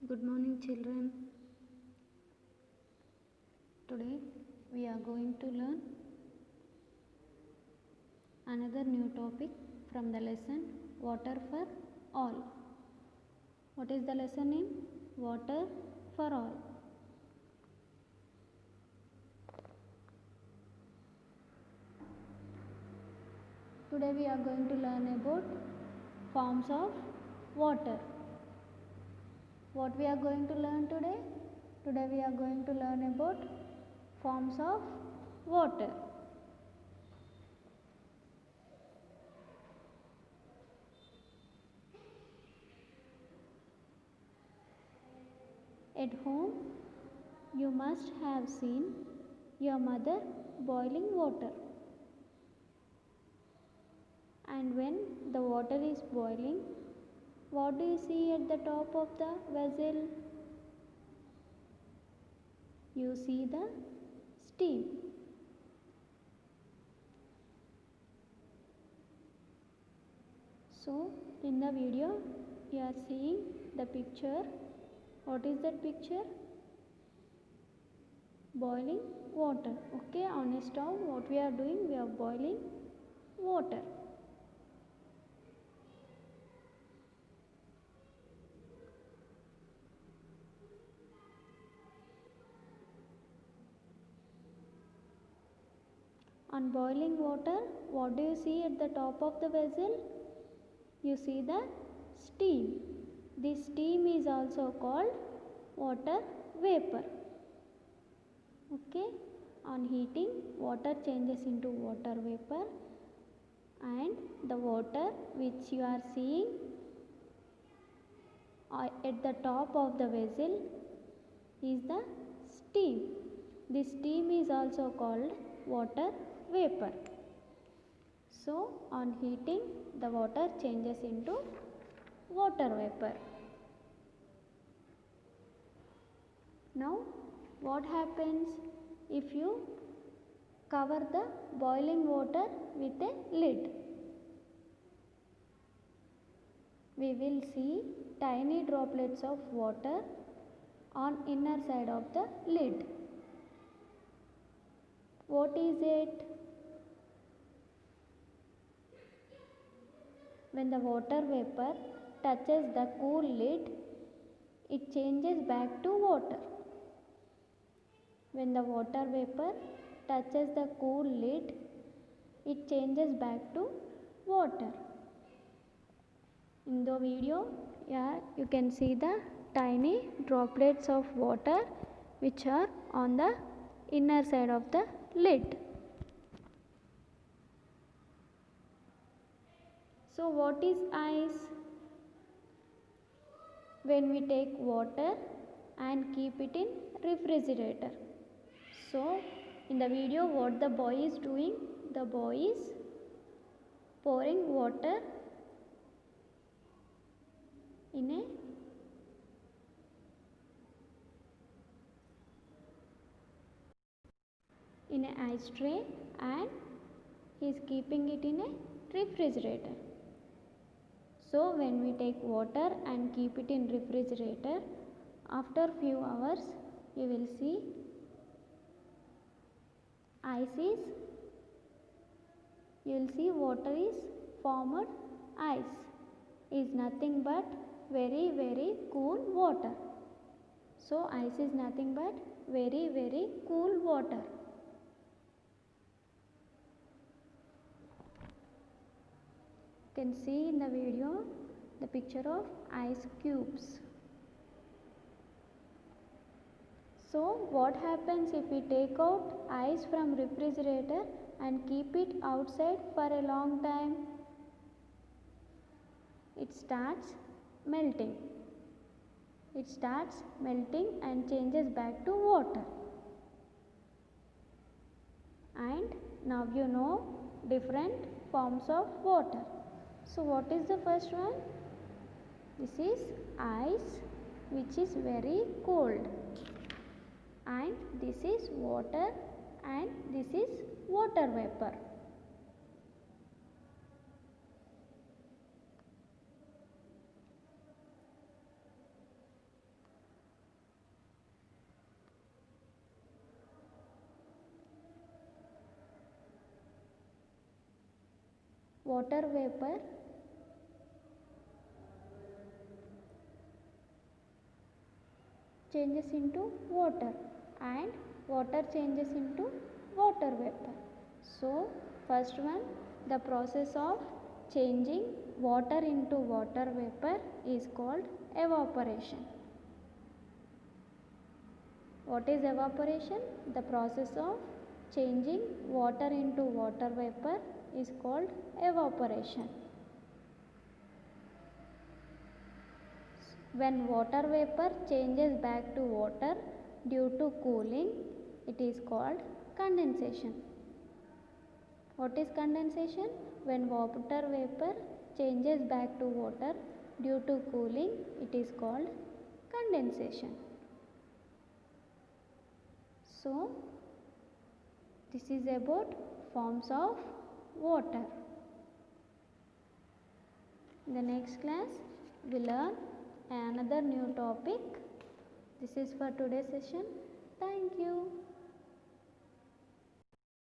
Good morning, children. Today we are going to learn another new topic from the lesson Water for All. What is the lesson name? Water for All. Today we are going to learn about forms of water. What we are going to learn today? Today we are going to learn about forms of water. At home, you must have seen your mother boiling water. And when the water is boiling, what do you see at the top of the vessel? You see the steam. So, in the video, you are seeing the picture. What is that picture? Boiling water. Okay, on a stove, what we are doing? We are boiling water. On boiling water, what do you see at the top of the vessel? You see the steam. This steam is also called water vapor. Okay, on heating, water changes into water vapor, and the water which you are seeing at the top of the vessel is the steam. This steam is also called water vapor. So, on heating, the water changes into water vapor. Now, what happens if you cover the boiling water with a lid? We will see tiny droplets of water on inner side of the lid. What is it? When the water vapor touches the cool lid, it changes back to water. When the water vapor touches the cool lid, it changes back to water. In the video, you can see the tiny droplets of water which are on the inner side of the lid. So, what is ice? When we take water and keep it in refrigerator. So, in the video, what the boy is doing? The boy is pouring water in an ice tray, and he is keeping it in a refrigerator. So, when we take water and keep it in refrigerator, after few hours, you will see water is formed. Ice is nothing but very cool water. So, ice is nothing but very cool water. You can see in the video the picture of ice cubes. So, what happens if we take out ice from refrigerator and keep it outside for a long time? It starts melting. It starts melting and changes back to water. And now you know different forms of water. So, what is the first one? This is ice, which is very cold. And this is water, and this is water vapor. water vapor changes into water and water changes into water vapor. So first one, the process of changing water into water vapor is called evaporation. What is evaporation? The process of changing water into water vapor is called evaporation. When water vapor changes back to water due to cooling, it is called condensation. What is condensation? When water vapor changes back to water due to cooling, it is called condensation. So, this is about forms of water. In the next class, we learn another new topic. This is for today's session. Thank you.